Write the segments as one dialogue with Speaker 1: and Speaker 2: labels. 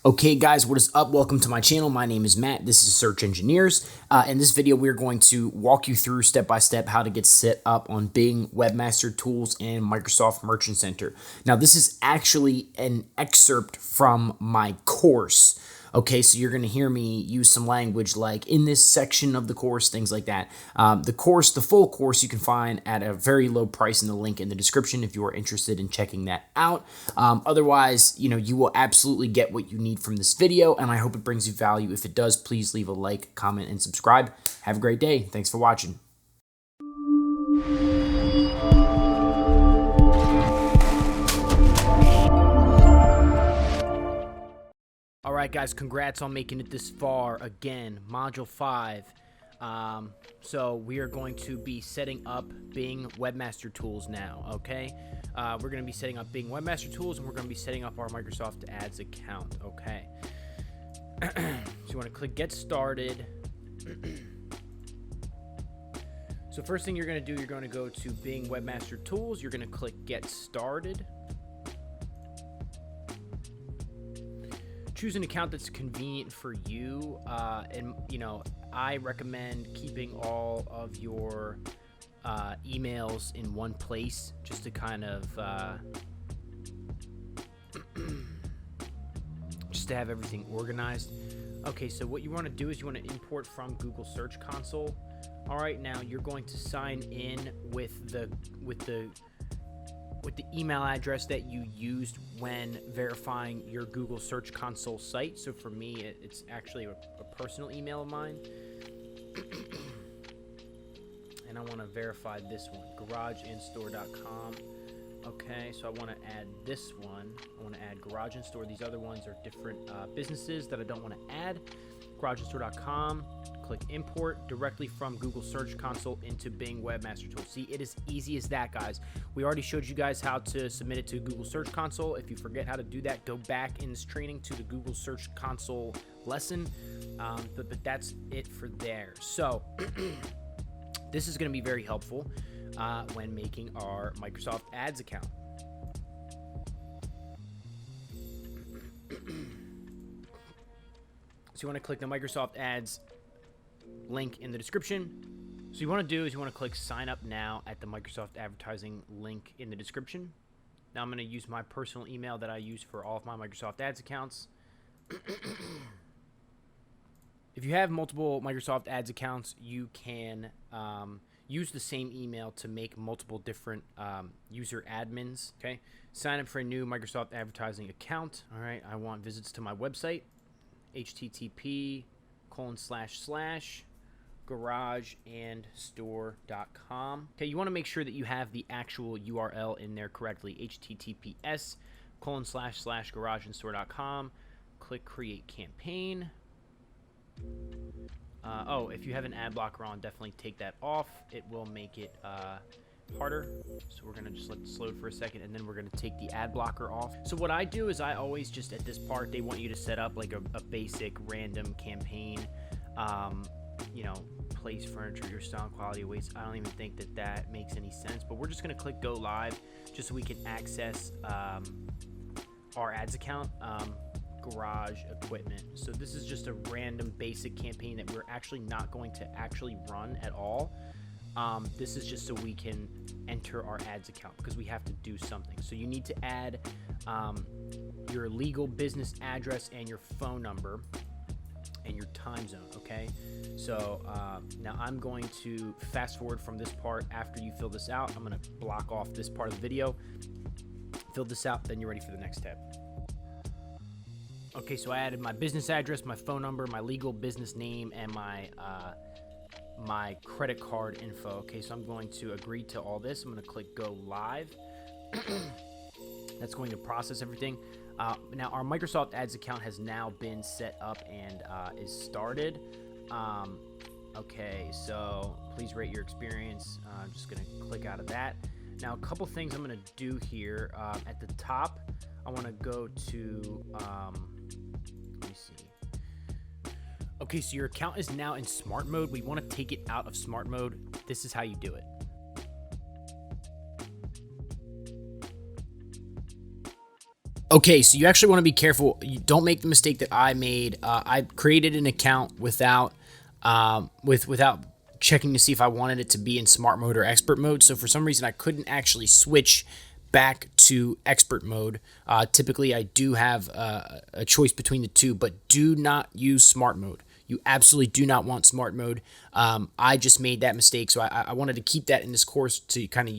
Speaker 1: Okay guys, what is up? Welcome to my channel. My name is Matt. This is Search Engineers. In this video, we're going to walk you through step by step how to get set up on Bing Webmaster Tools and Microsoft Merchant Center. Now, this is actually an excerpt from my course. Okay, so you're going to hear me use some language like in this section of the course, things like that. The full course, you can find at a very low price in the link in the description if you are interested in checking that out. Otherwise, you will absolutely get what you need from this video, and I hope it brings you value. If it does, please leave a like, comment, and subscribe. Have a great day. Thanks for watching. All right, guys, congrats on making it this far. Again, Module 5. So we are going to be setting up Bing Webmaster Tools now, okay? We're going to be setting up Bing Webmaster Tools, and we're going to be setting up our Microsoft Ads account, okay? So you want to click Get Started. So first thing you're going to do, you're going to go to Bing Webmaster Tools. You're going to click Get Started. Choose an account that's convenient for you, and I recommend keeping all of your emails in one place just to kind of just to have everything organized. Okay, so what you want to do is you want to import from Google Search Console. All right, now you're going to sign in with the email address that you used when verifying your Google Search Console site. So for me, it's actually a personal email of mine. And I want to verify this one, garageinstore.com. Okay, so I want to add this one. I want to add Garage in Store. These other ones are different businesses that I don't want to add. Garageinstore.com. Click import directly from Google Search Console into Bing Webmaster Tools. See, it is easy as that, guys. We already showed you guys how to submit it to Google Search Console. If you forget how to do that, go back in this training to the Google Search Console lesson. But that's it for there. So this is going to be very helpful when making our Microsoft Ads account. So you want to click the Microsoft Ads link in the description. So you want to do is you want to click sign up now at the Microsoft advertising link in the description. Now I'm going to use my personal email that I use for all of my Microsoft Ads accounts. If you have multiple Microsoft Ads accounts, you can use the same email to make multiple different user admins. Okay, sign up for a new Microsoft advertising account. All right, I want visits to my website, http://garageandstore.com. Okay, you want to make sure that you have the actual URL in there correctly, https://garageandstore.com. Click create campaign. If you have an ad blocker on, definitely take that off. It will make it harder. So we're going to just let this load for a second, and then we're going to take the ad blocker off. So what I do is I always just at this part, they want you to set up like a basic random campaign, place furniture, your style and quality awaits. I don't even think that makes any sense, but we're just going to click go live just so we can access our ads account. Garage equipment. So this is just a random basic campaign that we're actually not going to actually run at all. This is just so we can enter our ads account because we have to do something. So you need to add your legal business address and your phone number and your time zone. Okay, so now I'm going to fast forward from this part. After you fill this out, I'm going to block off this part of the video, fill this out, then you're ready for the next step. Okay, so I added my business address, my phone number, my legal business name, and my credit card info. Okay, so I'm going to agree to all this. I'm going to click go live. That's going to process everything. Now our Microsoft Ads account has now been set up and is started. Okay, so please rate your experience. I'm just going to click out of that. Now a couple things I'm going to do here. At the top, I want to go to let me see. Okay, so your account is now in smart mode. We want to take it out of smart mode. This is how you do it. Okay, so you actually want to be careful. You don't make the mistake that I made. I created an account without without checking to see if I wanted it to be in smart mode or expert mode. So for some reason, I couldn't actually switch back to expert mode. Typically, I do have a choice between the two, but do not use smart mode. You absolutely do not want smart mode. I just made that mistake, so I wanted to keep that in this course to kind of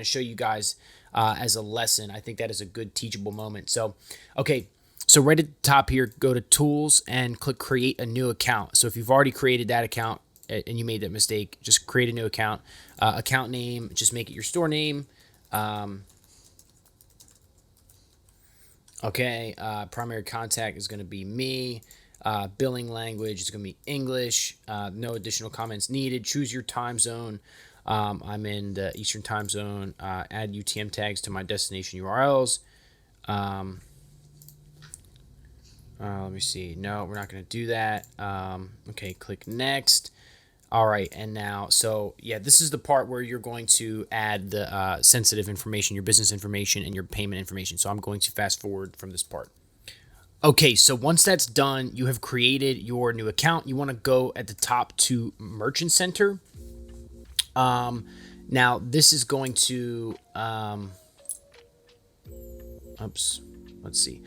Speaker 1: show you guys as a lesson. I think that is a good teachable moment. So, okay, so right at the top here, go to Tools and click Create a New Account. So if you've already created that account and you made that mistake, just create a new account. Account name, just make it your store name. Primary contact is going to be me. Billing language is going to be English. No additional comments needed. Choose your time zone. I'm in the Eastern time zone. Add UTM tags to my destination URLs. Let me see. No, we're not going to do that. Okay, click next. All right, and now, so yeah, this is the part where you're going to add the sensitive information, your business information, and your payment information. So I'm going to fast forward from this part. Okay, so once that's done, you have created your new account. You want to go at the top to Merchant Center. Now this is going to, let's see.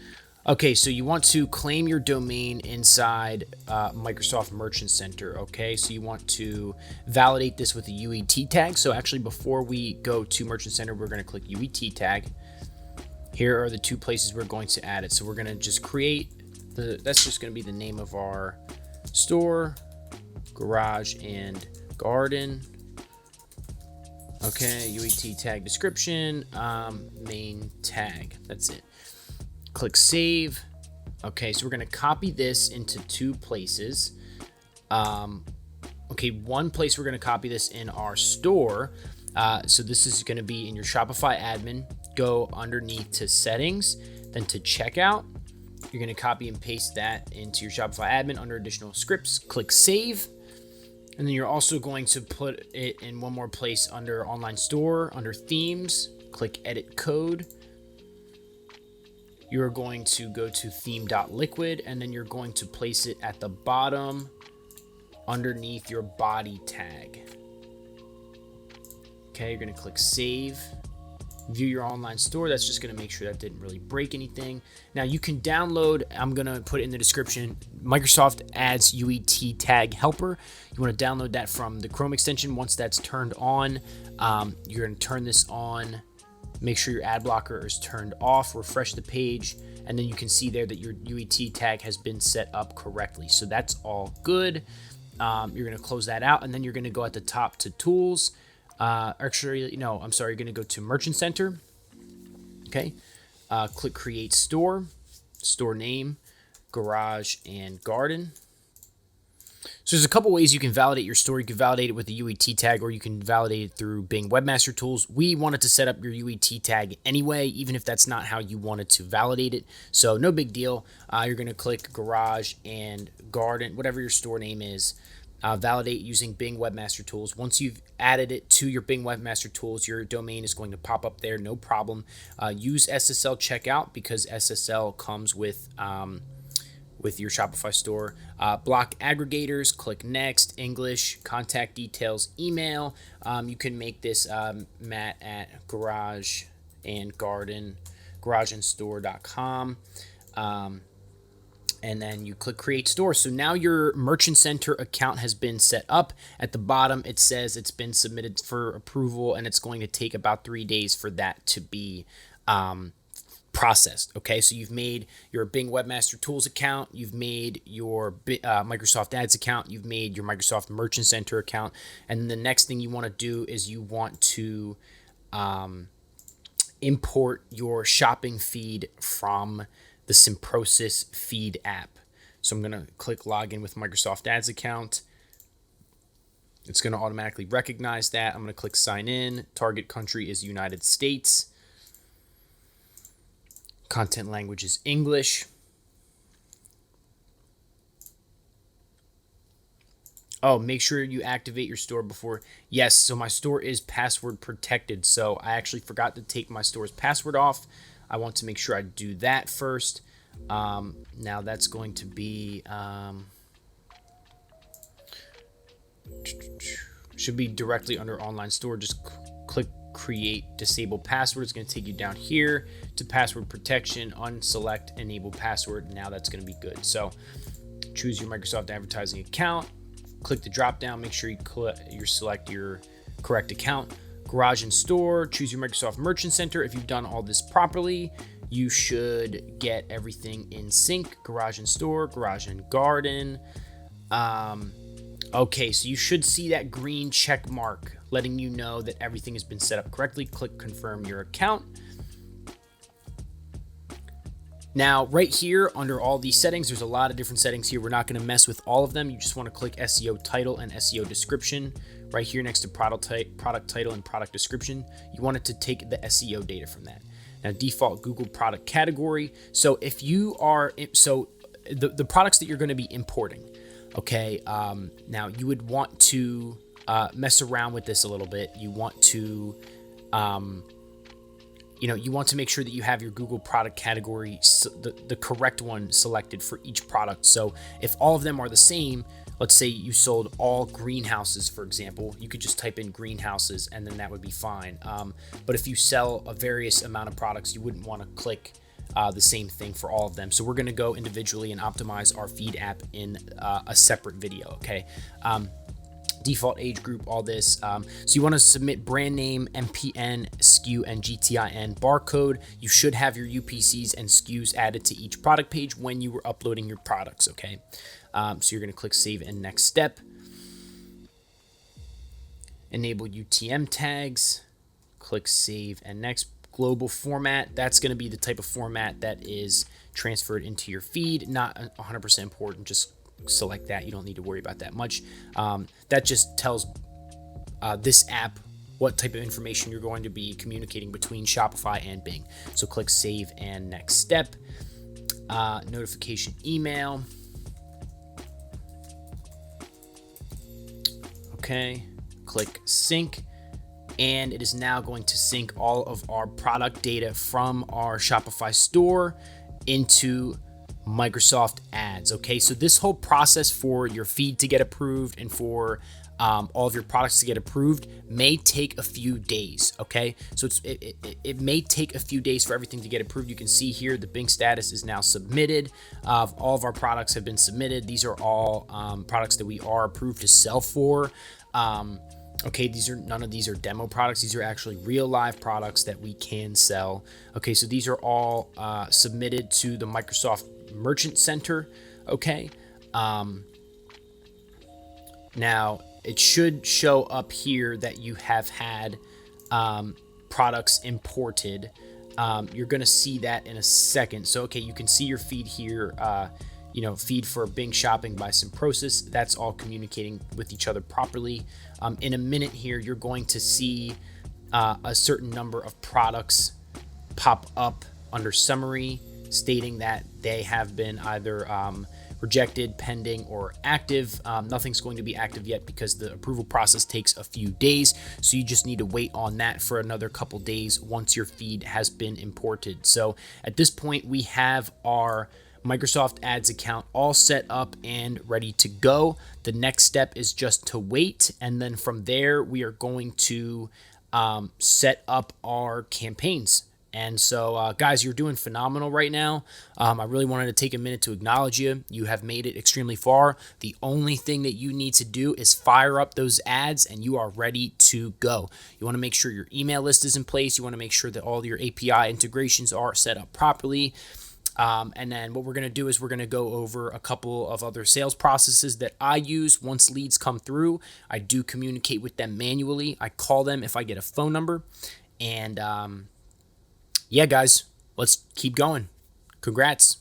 Speaker 1: Okay, so you want to claim your domain inside Microsoft Merchant Center, okay? So you want to validate this with a UET tag. So actually, before we go to Merchant Center, we're going to click UET tag. Here are the two places we're going to add it. So we're going to just create that's just going to be the name of our store, garage and garden. Okay, UET tag description, main tag. That's it. Click save. Okay, so we're going to copy this into two places. Okay, one place we're going to copy this in our store. So this is going to be in your Shopify admin. Go underneath to settings, then to checkout. You're going to copy and paste that into your Shopify admin under additional scripts. Click save. And then you're also going to put it in one more place under online store, under themes. Click edit code. You're going to go to theme.liquid, and then you're going to place it at the bottom underneath your body tag. Okay, you're going to click save. View your online store. That's just going to make sure that didn't really break anything. Now you can download, I'm going to put it in the description, Microsoft Adds UET Tag Helper. You want to download that from the Chrome extension. Once that's turned on, you're going to turn this on. Make sure your ad blocker is turned off, refresh the page, and then you can see there that your UET tag has been set up correctly. So that's all good. You're going to close that out, and then you're going to go at the top to Tools. You're going to go to Merchant Center. Okay. Click Create Store, store name, garage, and garden. So there's a couple ways you can validate your store. You can validate it with the UET tag, or you can validate it through Bing Webmaster Tools. We wanted to set up your UET tag anyway, even if that's not how you wanted to validate it. So no big deal. You're going to click garage and garden, whatever your store name is. Validate using Bing Webmaster Tools. Once you've added it to your Bing Webmaster Tools, your domain is going to pop up there, no problem. Use SSL checkout because SSL comes with your Shopify store. Block aggregators, click next, English, contact details, email. You can make this Matt at garageandstore.com. And then you click Create Store. So now your Merchant Center account has been set up. At the bottom, it says it's been submitted for approval, and it's going to take about 3 days for that to be processed. Okay, so you've made your Bing Webmaster Tools account, you've made your Microsoft Ads account, you've made your Microsoft Merchant Center account, and the next thing you want to do is you want to import your shopping feed from the Simprosys feed app. So I'm going to click login with Microsoft Ads account. It's going to automatically recognize that. I'm going to click sign in. Target country is United States. Content language is English. Oh, make sure you activate your store before. Yes, so my store is password protected. So I actually forgot to take my store's password off. I want to make sure I do that first. Now that's going to be, should be directly under online store. Just click create disable password. It's going to take you down here to password protection, unselect enable password. Now that's going to be good. So choose your Microsoft advertising account, click the drop down, make sure you select your correct account. Garage and store, choose your Microsoft Merchant Center. If you've done all this properly, you should get everything in sync. Garage and store, garage and garden. Okay, so you should see that green check mark letting you know that everything has been set up correctly. Click confirm your account. Now, right here under all these settings, there's a lot of different settings here. We're not going to mess with all of them. You just want to click SEO title and SEO description right here next to product title and product description. You want it to take the SEO data from that. Now, default Google product category. So if you are, the products that you're going to be importing, okay, now you would want to mess around with this a little bit. You want to, you want to make sure that you have your Google product category, the correct one selected for each product. So if all of them are the same, let's say you sold all greenhouses, for example, you could just type in greenhouses and then that would be fine. But if you sell a various amount of products, you wouldn't want to click the same thing for all of them. So we're going to go individually and optimize our feed app in a separate video. Okay. Default age group, all this. So you want to submit brand name, MPN, SKU, and GTIN barcode. You should have your UPCs and SKUs added to each product page when you were uploading your products. Okay. So you're going to click save and next step. Enable UTM tags. Click save and next. Global format. That's going to be the type of format that is transferred into your feed. Not 100% important. Just select that. You don't need to worry about that much. That just tells this app what type of information you're going to be communicating between Shopify and Bing. So click save and next step. Notification email. Okay. Click sync. And it is now going to sync all of our product data from our Shopify store into Microsoft Ads. Okay, so this whole process for your feed to get approved and for all of your products to get approved may take a few days. Okay, so it may take a few days for everything to get approved. You can see here the Bing status is now submitted. All of our products have been submitted. These are all products that we are approved to sell for. Okay, none of these are demo products. These are actually real live products that we can sell. Okay, so these are all submitted to the Microsoft Merchant Center. Okay, now it should show up here that you have had products imported. You're going to see that in a second. So, okay, you can see your feed here. Feed for Bing Shopping by Simprosys. That's all communicating with each other properly. In a minute here, you're going to see a certain number of products pop up under summary stating that they have been either rejected, pending, or active. Nothing's going to be active yet because the approval process takes a few days. So you just need to wait on that for another couple days once your feed has been imported. So at this point, we have our Microsoft Ads account all set up and ready to go. The next step is just to wait, and then from there we are going to set up our campaigns. And so guys, you're doing phenomenal right now. I really wanted to take a minute to acknowledge you. You have made it extremely far. The only thing that you need to do is fire up those ads and you are ready to go. You want to make sure your email list is in place. You want to make sure that all your API integrations are set up properly. And then what we're going to do is we're going to go over a couple of other sales processes that I use. Once leads come through, I do communicate with them manually. I call them if I get a phone number. And yeah, guys, let's keep going. Congrats.